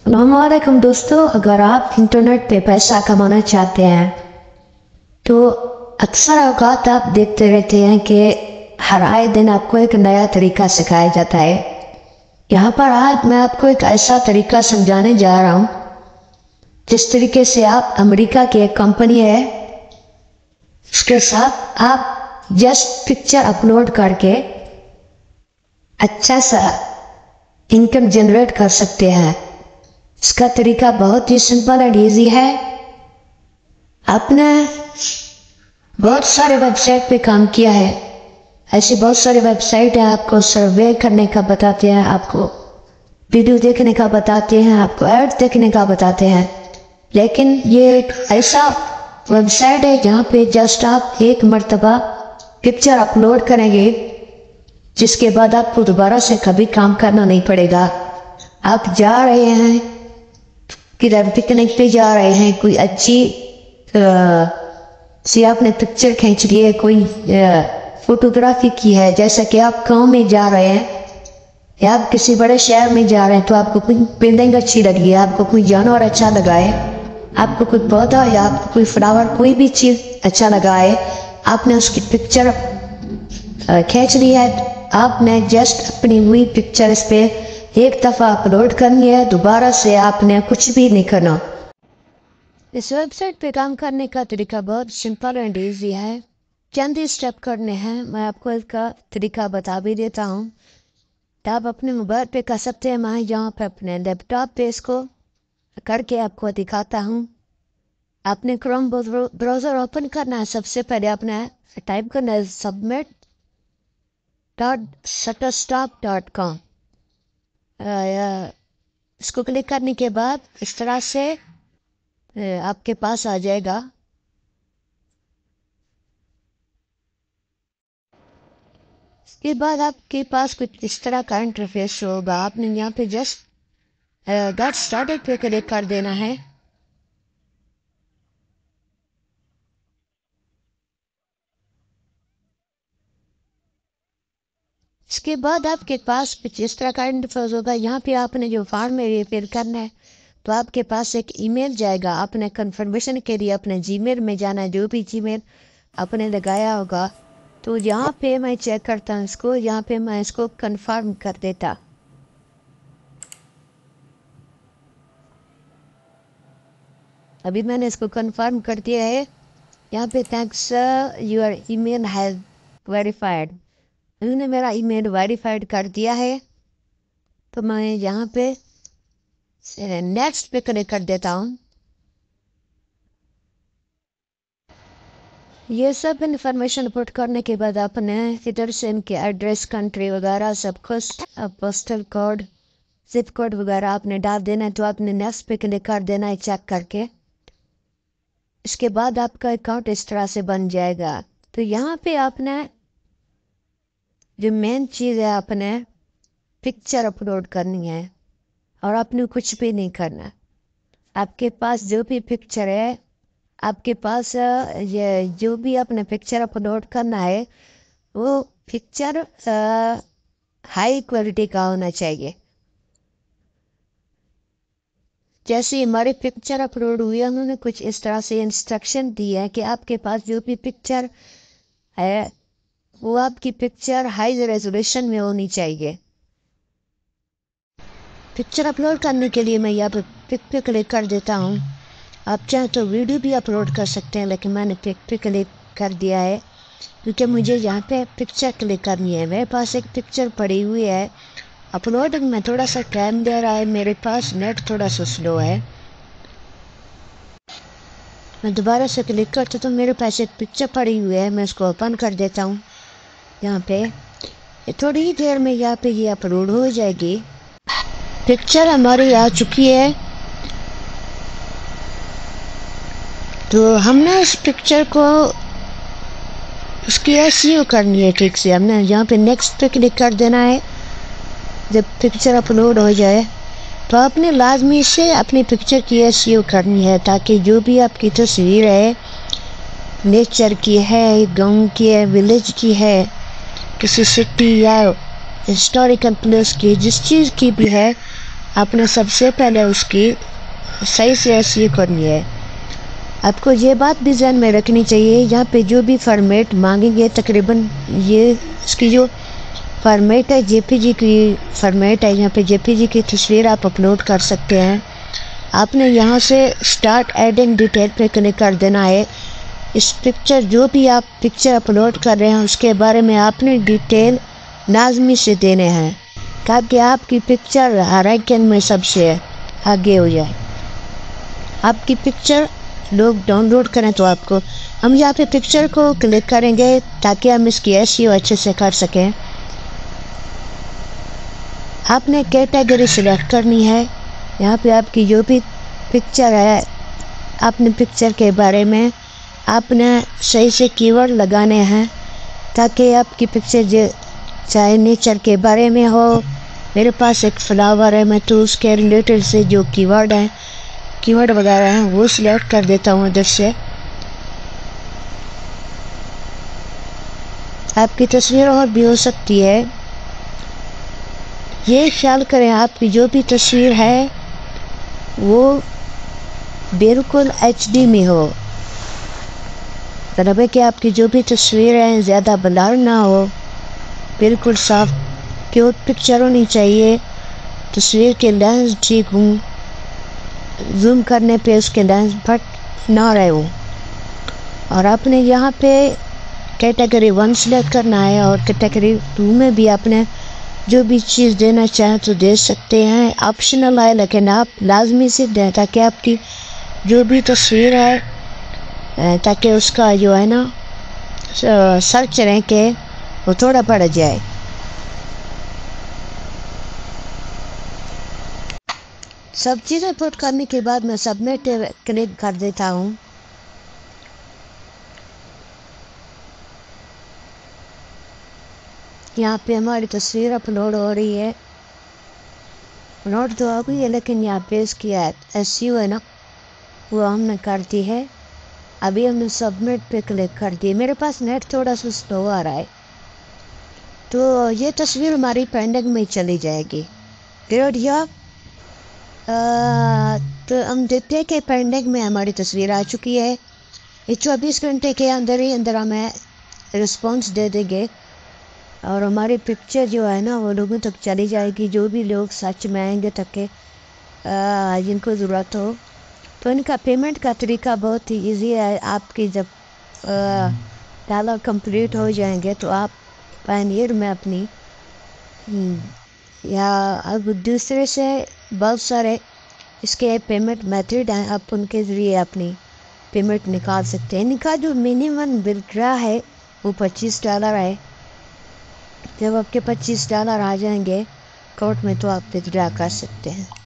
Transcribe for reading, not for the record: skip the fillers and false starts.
अस्सलामुअलैकुम दोस्तों, अगर आप इंटरनेट पे पैसा कमाना चाहते हैं तो अक्सर औकात आप देखते रहते हैं कि हर आए दिन आपको एक नया तरीका सिखाया जाता है। यहाँ पर आज मैं आपको एक ऐसा तरीका समझाने जा रहा हूँ जिस तरीके से आप अमेरिका की एक कंपनी है उसके साथ आप जस्ट पिक्चर अपलोड करके अच्छा सा इनकम जनरेट कर सकते हैं। इसका तरीका बहुत ही सिंपल एंड ईजी है। आपने बहुत सारे वेबसाइट पे काम किया है, ऐसी बहुत सारी वेबसाइट है आपको सर्वे करने का बताते हैं, आपको वीडियो देखने का बताते हैं, आपको ऐड देखने का बताते हैं, लेकिन ये एक ऐसा वेबसाइट है जहाँ पे जस्ट आप एक मर्तबा पिक्चर अपलोड करेंगे जिसके बाद आपको दोबारा से कभी काम करना नहीं पड़ेगा। आप जा रहे हैं किधर पिकनिक पे जा रहे हैं, कोई अच्छी सी आपने पिक्चर खींच ली है, कोई फोटोग्राफी की है, जैसा कि आप गाँव में जा रहे हैं या आप किसी बड़े शहर में जा रहे हैं तो आपको कोई बिल्डिंग अच्छी लगी है, आपको कोई जानवर अच्छा लगा है, आपको कोई पौधा या आपको कोई फ्लावर कोई भी चीज़ अच्छा लगा है, आपने उसकी पिक्चर खींच ली है। आपने जस्ट अपनी हुई पिक्चर इस पे एक दफ़ा अपलोड करनी है, दोबारा से आपने कुछ भी नहीं करना। इस वेबसाइट पे काम करने का तरीका बहुत सिंपल एंड ईजी है। चंद ही स्टेप करने हैं, मैं आपको इसका तरीका बता भी देता हूँ। तो आप अपने मोबाइल पे कर सकते हैं, मैं यहाँ पे अपने लैपटॉप पे इसको करके आपको दिखाता हूँ। आपने क्रोम ब्राउज़र ओपन करना है। सबसे पहले आपने टाइप करना है submit.shutterstock.com। इसको क्लिक करने के बाद इस तरह से आपके पास आ जाएगा। इसके बाद आपके पास कुछ इस तरह का इंटरफेस होगा। आपने यहाँ पे जस्ट गेट स्टार्टेड पे क्लिक कर देना है। इसके बाद आपके पास कुछ इस तरह का इंटरफेस होगा। यहाँ पे आपने जो फॉर्म है ये फिल करना है, तो आपके पास एक ईमेल जाएगा। आपने कंफर्मेशन के लिए अपने जीमेल में जाना है, जो भी जीमेल आपने लगाया होगा। तो यहाँ पे मैं चेक करता हूँ इसको, यहाँ पे मैं इसको कंफर्म कर देता। अभी मैंने इसको कंफर्म कर दिया है। यहाँ पे thanks your email has verified, उन्होंने मेरा ईमेल वेरीफाइड कर दिया है। तो मैं यहाँ पे नेक्स्ट पे क्लिक कर देता हूँ। ये सब इन्फॉर्मेशन पुट करने के बाद आपने इधर से इनके एड्रेस, कंट्री वगैरह सब कुछ, पोस्टल कोड, जिप कोड वगैरह आपने डाल देना है। तो आपने नेक्स्ट पे क्लिक कर देना है चेक करके। इसके बाद आपका अकाउंट इस तरह से बन जाएगा। तो यहाँ पे आपने जो मेन चीज़ है, आपने पिक्चर अपलोड करनी है और आपने कुछ भी नहीं करना। आपके पास जो भी पिक्चर है, आपके पास ये जो भी आपने पिक्चर अपलोड करना है वो पिक्चर हाई क्वालिटी का होना चाहिए। जैसे हमारे पिक्चर अपलोड हुई है, उन्होंने कुछ इस तरह से इंस्ट्रक्शन दी है कि आपके पास जो भी पिक्चर है वो आपकी पिक्चर हाई रेजोल्यूशन में होनी चाहिए। पिक्चर अपलोड करने के लिए मैं यहाँ पे पिक पे क्लिक कर देता हूँ। आप चाहें तो वीडियो भी अपलोड कर सकते हैं, लेकिन मैंने पिक पे क्लिक कर दिया है क्योंकि मुझे यहाँ पे पिक्चर क्लिक करनी है। मेरे पास एक पिक्चर पड़ी हुई है, अपलोडिंग में थोड़ा सा टाइम दे रहा है, मेरे पास नेट थोड़ा सा स्लो है। मैं दोबारा से क्लिक करता तो मेरे पास एक पिक्चर पड़ी हुई है, मैं इसको ओपन कर देता हूँ। यहाँ पे थोड़ी ही देर में यहाँ पे ये अपलोड हो जाएगी। पिक्चर हमारी आ चुकी है। तो हमने इस पिक्चर को उसकी एसईओ करनी है ठीक से। हमने यहाँ पे नेक्स्ट पे क्लिक कर देना है। जब पिक्चर अपलोड हो जाए तो आपने लाजमी से अपनी पिक्चर की एसईओ करनी है, ताकि जो भी आपकी तस्वीर है, नेचर की है, गाँव की है, विलेज की है, किसी सिटी या हिस्टोरिकल प्लेस की, जिस चीज़ की भी है, آپ نے سب سے پہلے اس کی صحیح سے ایسی کرنی ہے. آپ کو یہ بات بھی ذہن میں رکھنی چاہیے، یہاں پہ جو بھی فارمیٹ مانگیں گے تقریباً یہ اس کی جو فارمیٹ ہے جے پی جی کی فارمیٹ ہے. یہاں پہ جے پی جی کی تصویر آپ اپلوڈ کر سکتے ہیں. آپ نے یہاں سے اسٹارٹ ایڈنگ ڈیٹیل پہ کلک کر دینا ہے. اس پکچر جو بھی آپ پکچر اپلوڈ کر رہے ہیں اس کے بارے میں آپ نے ڈیٹیل لازمی سے دینے ہیں تاکہ آپ کی پکچر رینکنگ میں سب سے آگے ہو جائے. آپ کی پکچر لوگ ڈاؤن لوڈ کریں تو آپ کو ہم یہاں پہ پکچر کو کلک کریں گے تاکہ ہم اس کی SEO اچھے سے کر سکیں. آپ نے کیٹیگری سلیکٹ کرنی ہے. یہاں پہ آپ کی جو بھی پکچر ہے اپنے پکچر کے بارے میں آپ نے صحیح سے کی ورڈ لگانے ہیں تاکہ آپ کی پکچر چاہے نیچر کے بارے میں ہو. میرے پاس ایک فلاور ہے، میں تو اس کے ریلیٹڈ سے جو کی ورڈ ہیں کی ورڈ وغیرہ ہیں وہ سلیکٹ کر دیتا ہوں ادھر سے. آپ کی تصویر اور بھی ہو سکتی ہے. یہ خیال کریں آپ کی جو بھی تصویر ہے وہ بالکل HD میں ہو. مطلب ہے کہ آپ کی جو بھی تصویر ہے زیادہ بلر نہ ہو، بالکل صاف کیوٹ پکچر ہونی چاہیے. تصویر کے لینس ٹھیک ہوں، زوم کرنے پہ اس کے لینس پھٹ نہ رہے ہوں. اور آپ نے یہاں پہ کیٹیگری 1 سلیکٹ کرنا ہے اور کیٹیگری 2 میں بھی آپ نے جو بھی چیز دینا چاہیں تو دے سکتے ہیں. آپشنل ہے لیکن آپ لازمی سے دیں تاکہ آپ کی جو بھی تصویر ہے تاکہ اس کا جو ہے نا سرچ رینک ہے وہ تھوڑا بڑھ جائے. سب چیزیں پوٹ کرنے کے بعد میں سبمٹ کلک کر دیتا ہوں. یہاں پہ ہماری تصویر اپلوڈ ہو رہی ہے. اپلوڈ تو ہو گئی ہے لیکن یہاں پہ اس کی SEO ہے نا وہ ہم نے کر دی ہے. ابھی ہم نے سبمٹ پہ کلک کر دی. میرے پاس نیٹ تھوڑا سا سلو آ رہا ہے تو یہ تصویر ہماری پینڈنگ میں چلی جائے گی. پھر تو ہم دیکھتے ہیں کہ پینڈنگ میں ہماری تصویر آ چکی ہے. یہ 24 گھنٹے کے اندر ہی اندر ہمیں رسپانس دے دیں گے اور ہماری پکچر جو ہے نا وہ لوگوں تک چلی جائے گی. جو بھی لوگ سچ میں آئیں گے تک کہ جن کو ضرورت ہو. تو ان کا پیمنٹ کا طریقہ بہت ہی ایزی ہے. آپ کی جب ڈالر کمپلیٹ ہو جائیں گے تو آپ پائنیئر میں اپنی یا اب دوسرے سے بہت سارے اس کے پیمنٹ میتھڈ ہیں، آپ ان کے ذریعے اپنی پیمنٹ نکال سکتے ہیں. ان کا جو منیمم ودڈرا ہے وہ $25 ہے. جب آپ کے $25 آ جائیں گے اکاؤنٹ میں تو آپ ودڈرا کر سکتے ہیں.